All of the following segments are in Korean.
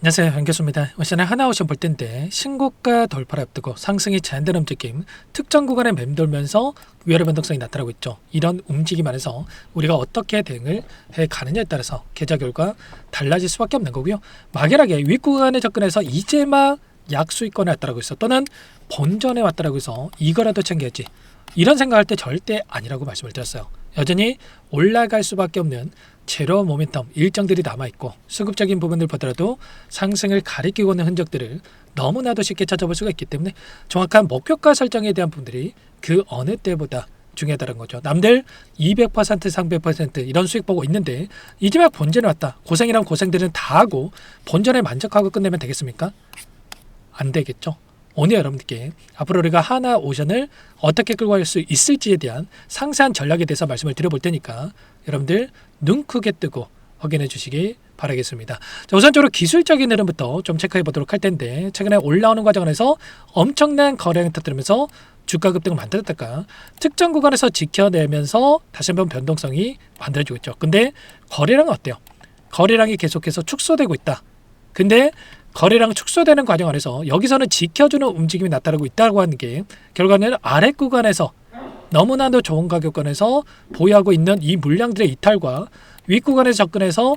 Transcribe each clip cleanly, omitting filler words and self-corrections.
안녕하세요, 반갑습니다. 오늘 하나오션 볼 텐데 신고가 돌파를 앞두고 상승이 제한되는 움직임, 특정 구간에 맴돌면서 위아래 변동성이 나타나고 있죠. 이런 움직임 안에서 우리가 어떻게 대응을 해 가느냐에 따라서 계좌 결과 달라질 수밖에 없는 거고요. 막연하게 윗구간에 접근해서 이제 막 약수익권에 왔다라고 해서 또는 본전에 왔다라고 해서 이거라도 챙겨야지, 이런 생각할 때 절대 아니라고 말씀을 드렸어요. 여전히 올라갈 수밖에 없는 제로 모멘텀 일정들이 남아있고, 수급적인 부분을 보더라도 상승을 가리키고 있는 흔적들을 너무나도 쉽게 찾아볼 수가 있기 때문에 정확한 목표가 설정에 대한 부분들이 그 어느 때보다 중요하다는 거죠. 남들 200%, 300% 이런 수익 보고 있는데 이제 막 본전에 왔다, 고생이란 고생들은 다 하고 본전에 만족하고 끝내면 되겠습니까? 안 되겠죠. 오늘 여러분들께 앞으로 우리가 하나오션을 어떻게 끌고 갈 수 있을지에 대한 상세한 전략에 대해서 말씀을 드려볼 테니까 여러분들 눈 크게 뜨고 확인해 주시기 바라겠습니다. 자, 우선적으로 기술적인 흐름부터 좀 체크해 보도록 할 텐데, 최근에 올라오는 과정 안에서 엄청난 거래량을 터뜨리면서 주가 급등을 만들었다가 특정 구간에서 지켜내면서 다시 한번 변동성이 만들어지고 있죠. 근데 거래량은 어때요? 거래량이 계속해서 축소되고 있다. 근데 거래량 축소되는 과정 안에서 여기서는 지켜주는 움직임이 나타나고 있다고 하는 게 결과는 아래 구간에서 너무나도 좋은 가격권에서 보유하고 있는 이 물량들의 이탈과 윗 구간에서 접근해서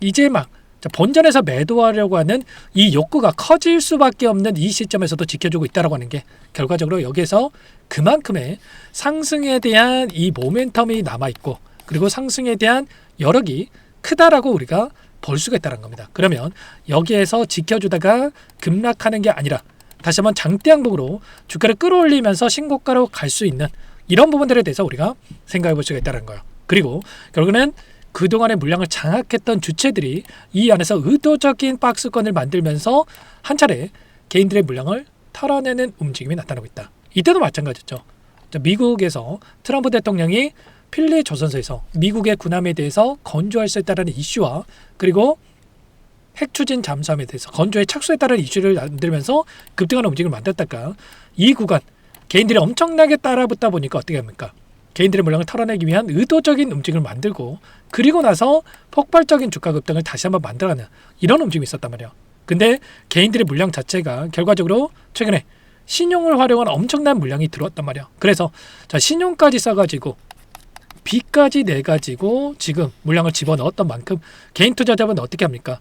이제 막 본전에서 매도하려고 하는 이 욕구가 커질 수밖에 없는 이 시점에서도 지켜주고 있다고 하는 게 결과적으로 여기에서 그만큼의 상승에 대한 이 모멘텀이 남아있고, 그리고 상승에 대한 여력이 크다라고 우리가 볼 수가 있다는 겁니다. 그러면 여기에서 지켜주다가 급락하는 게 아니라 다시 한번 장대 항목으로 주가를 끌어올리면서 신고가로 갈 수 있는 이런 부분들에 대해서 우리가 생각해 볼 수가 있다는 거예요. 그리고 결국은 그동안의 물량을 장악했던 주체들이 이 안에서 의도적인 박스권을 만들면서 한 차례 개인들의 물량을 털어내는 움직임이 나타나고 있다. 이때도 마찬가지죠. 미국에서 트럼프 대통령이 필리 조선소에서 미국의 군함에 대해서 건조할 수 있다는 이슈와, 그리고 핵 추진 잠수함에 대해서 건조에 착수했다는 이슈를 만들면서 급등하는 움직임을 만들었다가 이 구간 개인들이 엄청나게 따라붙다 보니까 어떻게 합니까? 개인들의 물량을 털어내기 위한 의도적인 움직임을 만들고, 그리고 나서 폭발적인 주가 급등을 다시 한번 만들어가는 이런 움직임이 있었단 말이에요. 근데 개인들의 물량 자체가 결과적으로 최근에 신용을 활용한 엄청난 물량이 들어왔단 말이에요. 그래서 자, 신용까지 써가지고 B까지 내가지고 지금 물량을 집어넣었던 만큼 개인 투자자분은 어떻게 합니까?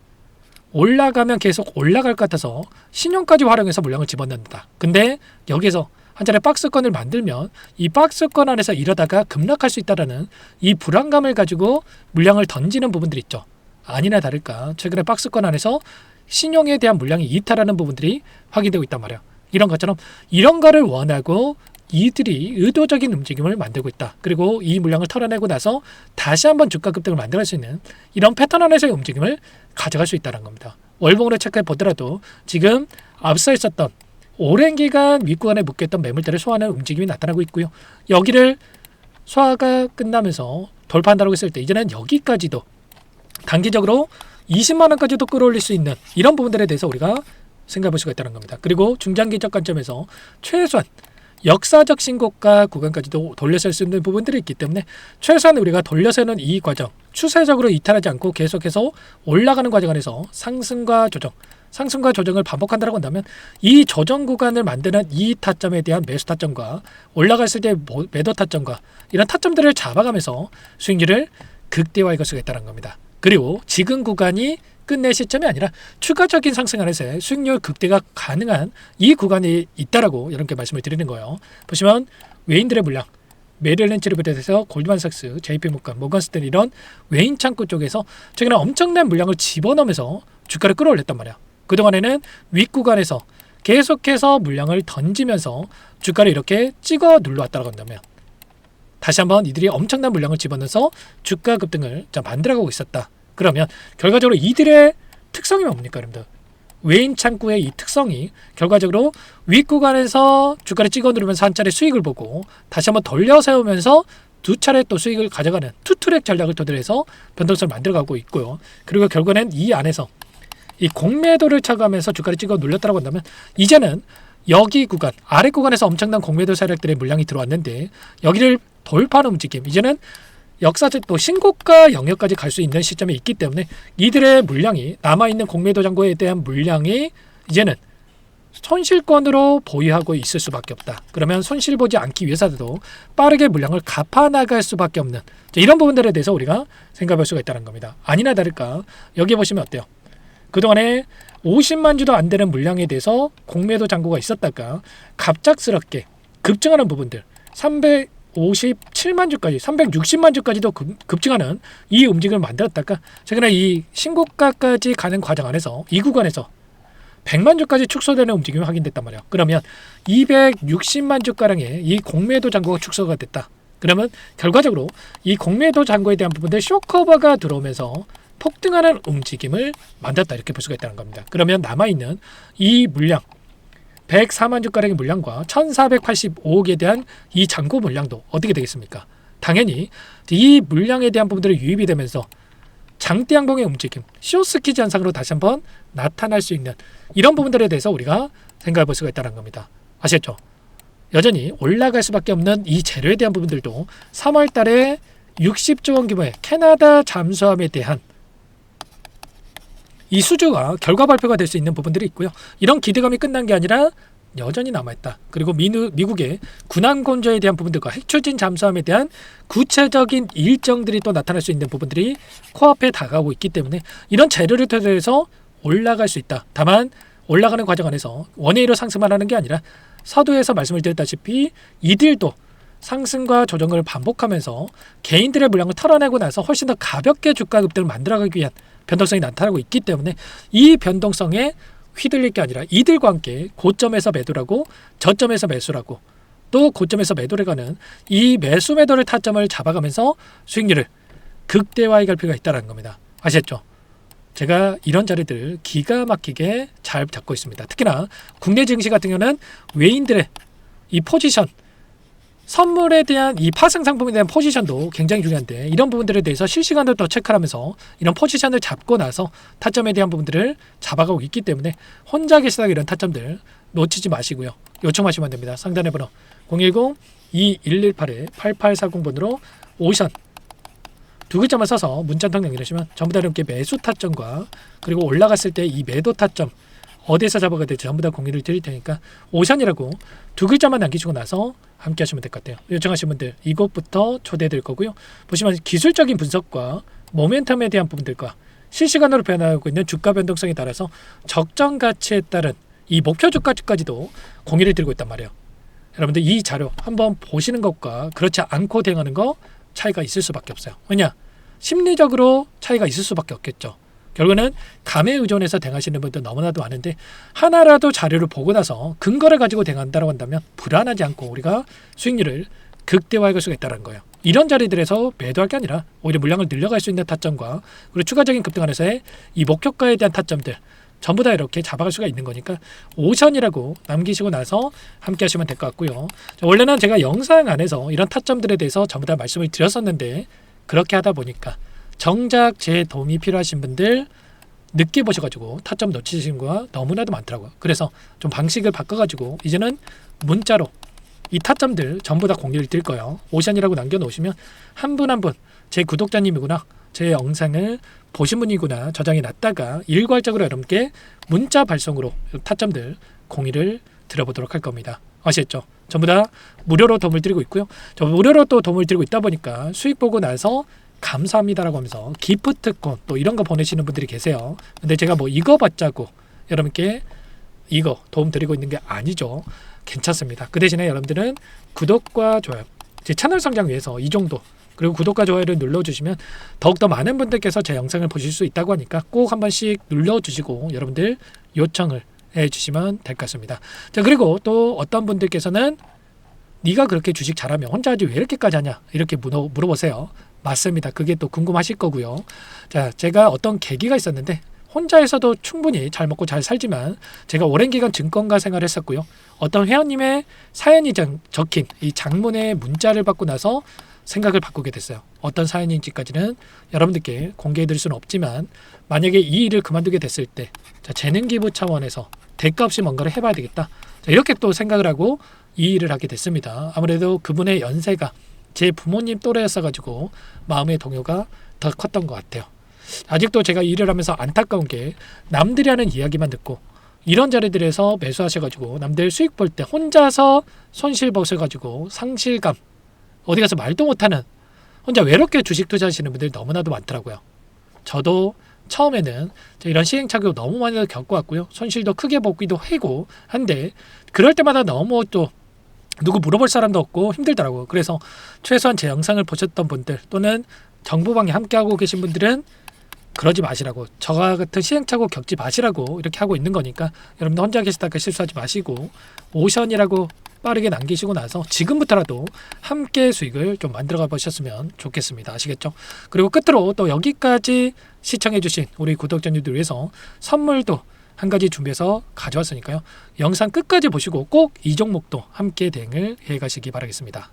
올라가면 계속 올라갈 것 같아서 신용까지 활용해서 물량을 집어넣는다. 근데 여기서 한 차례 박스권을 만들면 이 박스권 안에서 이러다가 급락할 수 있다는 이 불안감을 가지고 물량을 던지는 부분들이 있죠. 아니나 다를까 최근에 박스권 안에서 신용에 대한 물량이 이탈하는 부분들이 확인되고 있단 말이에요. 이런 것처럼 이런 거를 원하고 이들이 의도적인 움직임을 만들고 있다. 그리고 이 물량을 털어내고 나서 다시 한번 주가 급등을 만들어갈 수 있는 이런 패턴 안에서의 움직임을 가져갈 수 있다는 겁니다. 월봉으로 체크해 보더라도 지금 앞서 있었던 오랜 기간 윗구간에 묶였던 매물대를 소화하는 움직임이 나타나고 있고요. 여기를 소화가 끝나면서 돌파한다고 했을 때 이제는 여기까지도 단기적으로 20만 원까지도 끌어올릴 수 있는 이런 부분들에 대해서 우리가 생각해 볼 수가 있다는 겁니다. 그리고 중장기적 관점에서 최소한 역사적 신고가 구간까지도 돌려설 수 있는 부분들이 있기 때문에 최소한 우리가 돌려서는 이 과정, 추세적으로 이탈하지 않고 계속해서 올라가는 과정 안에서 상승과 조정을 반복한다고 한다면 이 조정 구간을 만드는 이 타점에 대한 매수 타점과 올라갔을 때 매도 타점과 이런 타점들을 잡아가면서 수익률을 극대화할 수가 있다는 겁니다. 그리고 지금 구간이 끝낼 시점이 아니라 추가적인 상승 안에서의 수익률 극대가 가능한 이 구간이 있다라고 여러분께 말씀을 드리는 거예요. 보시면 외인들의 물량, 메릴 린치를 비롯해서 골드만삭스, JP모건, 모건스탠 이런 외인 창구 쪽에서 최근에 엄청난 물량을 집어넣으면서 주가를 끌어올렸단 말이야. 그동안에는 윗구간에서 계속해서 물량을 던지면서 주가를 이렇게 찍어 눌러왔다고 한다면 다시 한번 이들이 엄청난 물량을 집어넣어서 주가 급등을 만들어가고 있었다. 그러면 결과적으로 이들의 특성이 뭡니까, 여러분들? 외인 창구의 이 특성이 결과적으로 윗구간에서 주가를 찍어 누르면서 한 차례 수익을 보고 다시 한번 돌려 세우면서 두 차례 또 수익을 가져가는 투트랙 전략을 토대로 변동성을 만들어가고 있고요. 그리고 결국에는 이 안에서 이 공매도를 차가면서 주가를 찍어 눌렸다고 한다면 이제는 여기 구간, 아래 구간에서 엄청난 공매도 세력들의 물량이 들어왔는데 여기를 돌파하는 움직임, 이제는 역사적 또 신고가 영역까지 갈 수 있는 시점에 있기 때문에 이들의 물량이 남아있는 공매도 잔고에 대한 물량이 이제는 손실권으로 보유하고 있을 수밖에 없다. 그러면 손실 보지 않기 위해서도 빠르게 물량을 갚아나갈 수밖에 없는 이런 부분들에 대해서 우리가 생각할 수가 있다는 겁니다. 아니나 다를까 여기 보시면 어때요? 그동안에 50만 주도 안 되는 물량에 대해서 공매도 잔고가 있었다가 갑작스럽게 급증하는 부분들 357만 주까지 360만 주까지도 급증하는 이 움직임을 만들었다가 최근에 이 신고가까지 가는 과정 안에서 이 구간에서 100만 주까지 축소되는 움직임이 확인됐단 말이에요. 그러면 260만 주가량의 이 공매도 잔고가 축소가 됐다. 그러면 결과적으로 이 공매도 잔고에 대한 부분들 쇼커버가 들어오면서 폭등하는 움직임을 만들었다 이렇게 볼 수가 있다는 겁니다. 그러면 남아있는 이 물량 104만 주가량의 물량과 1485억에 대한 이 잔고 물량도 어떻게 되겠습니까? 당연히 이 물량에 대한 부분들이 유입이 되면서 장대 양봉의 움직임, 쇼스키즈 현상으로 다시 한번 나타날 수 있는 이런 부분들에 대해서 우리가 생각해 볼 수가 있다는 겁니다. 아시겠죠? 여전히 올라갈 수밖에 없는 이 재료에 대한 부분들도 3월 달에 60조 원 규모의 캐나다 잠수함에 대한 이 수주가 결과 발표가 될 수 있는 부분들이 있고요. 이런 기대감이 끝난 게 아니라 여전히 남아있다. 그리고 미국의 군함곤조에 대한 부분들과 핵추진 잠수함에 대한 구체적인 일정들이 또 나타날 수 있는 부분들이 코앞에 다가오고 있기 때문에 이런 재료를 토대로 올라갈 수 있다. 다만 올라가는 과정 안에서 원웨이로 상승만 하는 게 아니라 서두에서 말씀을 드렸다시피 이들도 상승과 조정을 반복하면서 개인들의 물량을 털어내고 나서 훨씬 더 가볍게 주가 급등을 만들어가기 위한 변동성이 나타나고 있기 때문에 이 변동성에 휘둘릴 게 아니라 이들과 함께 고점에서 매도라고 저점에서 매수라고 또 고점에서 매도를 가는 이 매수 매도를 타점을 잡아가면서 수익률을 극대화해 갈 필요가 있다는 겁니다. 아시겠죠? 제가 이런 자리들을 기가 막히게 잘 잡고 있습니다. 특히나 국내 증시 같은 경우는 외인들의 이 포지션 선물에 대한 이 파생 상품에 대한 포지션도 굉장히 중요한데 이런 부분들에 대해서 실시간으로 또 체크를 하면서 이런 포지션을 잡고 나서 타점에 대한 부분들을 잡아가고 있기 때문에 혼자 계시다가 이런 타점들 놓치지 마시고요. 요청하시면 됩니다. 상단의 번호 010-2118-8840번으로 오션 두 글자만 써서 문자 통장 이러시면 전부 다 이렇게 매수 타점과 그리고 올라갔을 때 이 매도 타점 어디에서 잡아가야 될지 전부 다 공유를 드릴 테니까 오션이라고 두 글자만 남기시고 나서 함께 하시면 될 것 같아요. 요청하신 분들 이곳부터 초대될 거고요. 보시면 기술적인 분석과 모멘텀에 대한 부분들과 실시간으로 변화하고 있는 주가 변동성에 따라서 적정 가치에 따른 이 목표 주가까지도 공유를 드리고 있단 말이에요. 여러분들 이 자료 한번 보시는 것과 그렇지 않고 대응하는 거 차이가 있을 수밖에 없어요. 왜냐? 심리적으로 차이가 있을 수밖에 없겠죠. 결국은 감에 의존해서 대응하시는 분들 너무나도 많은데 하나라도 자료를 보고 나서 근거를 가지고 대응한다고 한다면 불안하지 않고 우리가 수익률을 극대화할 수가 있다는 거예요. 이런 자리들에서 매도할 게 아니라 오히려 물량을 늘려갈 수 있는 타점과 그리고 추가적인 급등 안에서의 이 목표가에 대한 타점들 전부 다 이렇게 잡아갈 수가 있는 거니까 오션이라고 남기시고 나서 함께 하시면 될 것 같고요. 원래는 제가 영상 안에서 이런 타점들에 대해서 전부 다 말씀을 드렸었는데 그렇게 하다 보니까 정작 제 도움이 필요하신 분들 늦게 보셔가지고 타점 놓치신 거가 너무나도 많더라고요. 그래서 좀 방식을 바꿔가지고 이제는 문자로 이 타점들 전부 다 공유를 드릴 거예요. 오션이라고 남겨놓으시면 한 분 한 분 제 구독자님이구나 제 영상을 보신 분이구나 저장해 놨다가 일괄적으로 여러분께 문자 발송으로 타점들 공유를 드려보도록 할 겁니다. 아시겠죠? 전부 다 무료로 도움을 드리고 있고요. 저 무료로 또 도움을 드리고 있다 보니까 수익 보고 나서 감사합니다라고 하면서 기프트콘 또 이런 거 보내시는 분들이 계세요. 근데 제가 뭐 이거 받자고 여러분께 이거 도움 드리고 있는 게 아니죠. 괜찮습니다. 그 대신에 여러분들은 구독과 좋아요 제 채널 성장 위해서 이 정도 그리고 구독과 좋아요를 눌러주시면 더욱더 많은 분들께서 제 영상을 보실 수 있다고 하니까 꼭 한 번씩 눌러주시고 여러분들 요청을 해주시면 될 것 같습니다. 자 그리고 또 어떤 분들께서는 네가 그렇게 주식 잘하면 혼자 하지 왜 이렇게까지 하냐 이렇게 물어보세요. 맞습니다. 그게 또 궁금하실 거고요. 자, 제가 어떤 계기가 있었는데 혼자에서도 충분히 잘 먹고 잘 살지만 제가 오랜 기간 증권가 생활을 했었고요. 어떤 회원님의 사연이 적힌 이 장문의 문자를 받고 나서 생각을 바꾸게 됐어요. 어떤 사연인지까지는 여러분들께 공개해 드릴 수는 없지만 만약에 이 일을 그만두게 됐을 때 자, 재능 기부 차원에서 대가 없이 뭔가를 해봐야 되겠다. 자, 이렇게 또 생각을 하고 이 일을 하게 됐습니다. 아무래도 그분의 연세가 제 부모님 또래였어가지고 마음의 동요가 더 컸던 것 같아요. 아직도 제가 일을 하면서 안타까운 게 남들이 하는 이야기만 듣고 이런 자리들에서 매수하셔가지고 남들 수익 볼 때 혼자서 손실 보셔가지고 상실감, 어디 가서 말도 못하는, 혼자 외롭게 주식 투자하시는 분들이 너무나도 많더라고요. 저도 처음에는 이런 시행착오 너무 많이 겪어왔고요. 손실도 크게 보기도 하고 한데 그럴 때마다 너무 또 누구 물어볼 사람도 없고 힘들더라고요. 그래서 최소한 제 영상을 보셨던 분들 또는 정보방에 함께하고 계신 분들은 그러지 마시라고, 저와 같은 시행착오 겪지 마시라고 이렇게 하고 있는 거니까 여러분들 혼자 계시다가 실수하지 마시고 오션이라고 빠르게 남기시고 나서 지금부터라도 함께 수익을 좀 만들어가 보셨으면 좋겠습니다. 아시겠죠? 그리고 끝으로 또 여기까지 시청해주신 우리 구독자님들 위해서 선물도 한 가지 준비해서 가져왔으니까요. 영상 끝까지 보시고 꼭 이 종목도 함께 대응을 해가시기 바라겠습니다.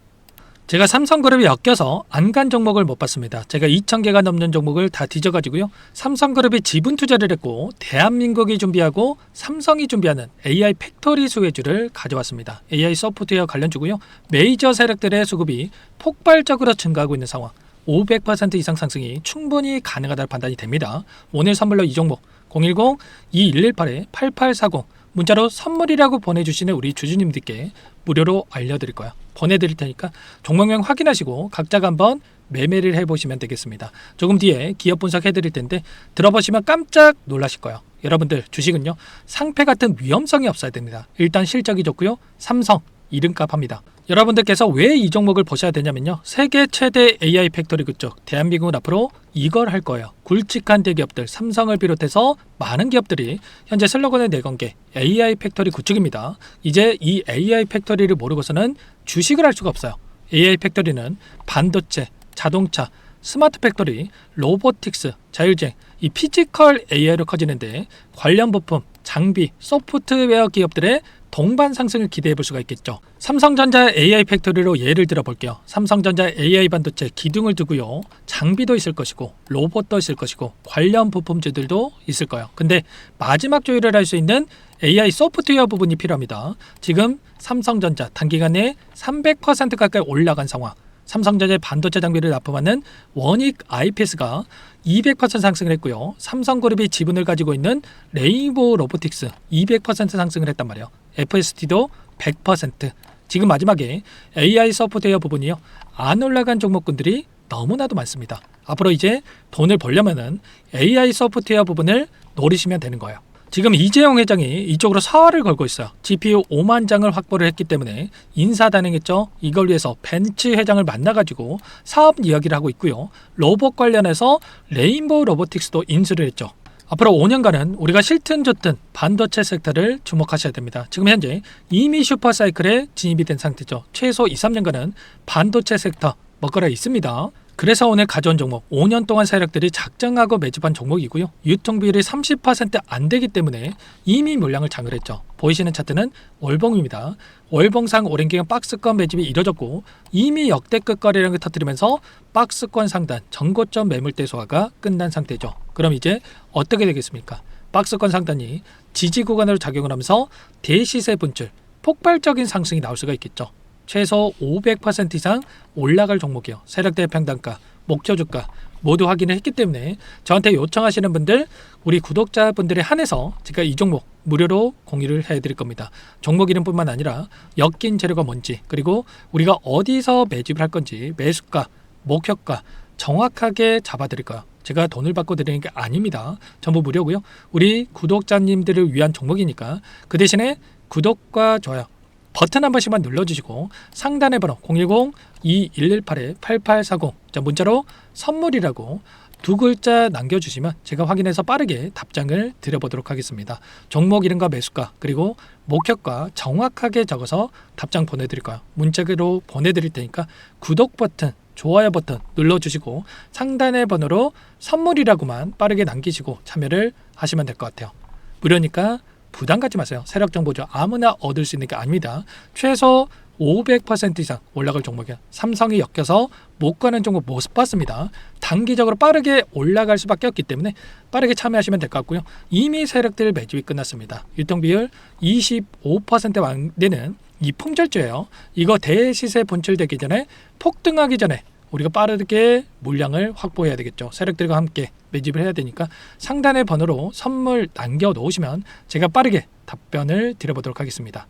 제가 삼성그룹이 엮여서 안 간 종목을 못 봤습니다. 제가 2,000개가 넘는 종목을 다 뒤져가지고요. 삼성그룹이 지분 투자를 했고 대한민국이 준비하고 삼성이 준비하는 AI 팩토리 수혜주를 가져왔습니다. AI 소프트웨어 관련주고요. 메이저 세력들의 수급이 폭발적으로 증가하고 있는 상황. 500% 이상 상승이 충분히 가능하다는 판단이 됩니다. 오늘 선물로 이 종목 010-2118-8840 문자로 선물이라고 보내주시는 우리 주주님들께 무료로 알려드릴 거예요. 보내드릴 테니까 종목명 확인하시고 각자가 한번 매매를 해보시면 되겠습니다. 조금 뒤에 기업 분석해드릴 텐데 들어보시면 깜짝 놀라실 거예요. 여러분들 주식은요 상패 같은 위험성이 없어야 됩니다. 일단 실적이 좋고요. 삼성 이름값 합니다. 여러분들께서 왜 이 종목을 보셔야 되냐면요. 세계 최대 AI 팩토리 그쪽 대한민국은 앞으로 이걸 할 거예요. 굵직한 대기업들 삼성을 비롯해서 많은 기업들이 현재 슬로건을 내건 게 AI 팩토리 구축입니다. 이제 이 AI 팩토리를 모르고서는 주식을 할 수가 없어요. AI 팩토리는 반도체, 자동차, 스마트 팩토리, 로보틱스, 자율주행, 이 피지컬 AI로 커지는데 관련 부품, 장비, 소프트웨어 기업들의 동반 상승을 기대해 볼 수가 있겠죠. 삼성전자 AI 팩토리로 예를 들어 볼게요. 삼성전자 AI 반도체 기둥을 두고요. 장비도 있을 것이고 로봇도 있을 것이고 관련 부품주들도 있을 거예요. 근데 마지막 조율을 할 수 있는 AI 소프트웨어 부분이 필요합니다. 지금 삼성전자 단기간에 300% 가까이 올라간 상황. 삼성전자의 반도체 장비를 납품하는 원익 IPS가 200% 상승을 했고요. 삼성그룹이 지분을 가지고 있는 레인보우 로보틱스 200% 상승을 했단 말이에요. FST도 100%. 지금 마지막에 AI 소프트웨어 부분이요. 안 올라간 종목군들이 너무나도 많습니다. 앞으로 이제 돈을 벌려면은 AI 소프트웨어 부분을 노리시면 되는 거예요. 지금 이재용 회장이 이쪽으로 사활을 걸고 있어요. GPU 5만 장을 확보를 했기 때문에 인사단행했죠. 이걸 위해서 벤츠 회장을 만나가지고 사업 이야기를 하고 있고요. 로봇 관련해서 레인보우 로보틱스도 인수를 했죠. 앞으로 5년간은 우리가 싫든 좋든 반도체 섹터를 주목하셔야 됩니다. 지금 현재 이미 슈퍼사이클에 진입이 된 상태죠. 최소 2, 3년간은 반도체 섹터 먹거라 있습니다. 그래서 오늘 가져온 종목 5년 동안 세력들이 작정하고 매집한 종목이고요. 유통비율이 30% 안 되기 때문에 이미 물량을 장을했죠. 보이시는 차트는 월봉입니다. 월봉상 오랜 기간 박스권 매집이 이뤄졌고 이미 역대급 거래량을 터뜨리면서 박스권 상단 전고점 매물대 소화가 끝난 상태죠. 그럼 이제 어떻게 되겠습니까? 박스권 상단이 지지 구간으로 작용을 하면서 대시세 분출, 폭발적인 상승이 나올 수가 있겠죠. 최소 500% 이상 올라갈 종목이요. 세력대 평단가, 목표 주가 모두 확인을 했기 때문에 저한테 요청하시는 분들, 우리 구독자분들에 한해서 제가 이 종목 무료로 공유를 해드릴 겁니다. 종목 이름뿐만 아니라 엮인 재료가 뭔지, 그리고 우리가 어디서 매집을 할 건지 매수가, 목표가 정확하게 잡아드릴 거예요. 제가 돈을 받고 드리는 게 아닙니다. 전부 무료고요. 우리 구독자님들을 위한 종목이니까 그 대신에 구독과 좋아요 버튼 한 번씩만 눌러주시고 상단의 번호 010-2118-8840 문자로 선물이라고 두 글자 남겨주시면 제가 확인해서 빠르게 답장을 드려보도록 하겠습니다. 종목 이름과 매수가 그리고 목표가 정확하게 적어서 답장 보내드릴 거예요. 문자로 보내드릴 테니까 구독 버튼, 좋아요 버튼 눌러주시고 상단의 번호로 선물이라고만 빠르게 남기시고 참여를 하시면 될 것 같아요. 무료니까 부담 갖지 마세요. 세력 정보죠. 아무나 얻을 수 있는 게 아닙니다. 최소 500% 이상 올라갈 종목이야. 삼성이 엮여서 못 가는 종목 못 봤습니다. 단기적으로 빠르게 올라갈 수밖에 없기 때문에 빠르게 참여하시면 될 것 같고요. 이미 세력들 매집이 끝났습니다. 유통비율 25% 되는 이 품절주예요. 이거 대시세 본출되기 전에 폭등하기 전에 우리가 빠르게 물량을 확보해야 되겠죠. 세력들과 함께 매집을 해야 되니까 상단의 번호로 선물 남겨 놓으시면 제가 빠르게 답변을 드려보도록 하겠습니다.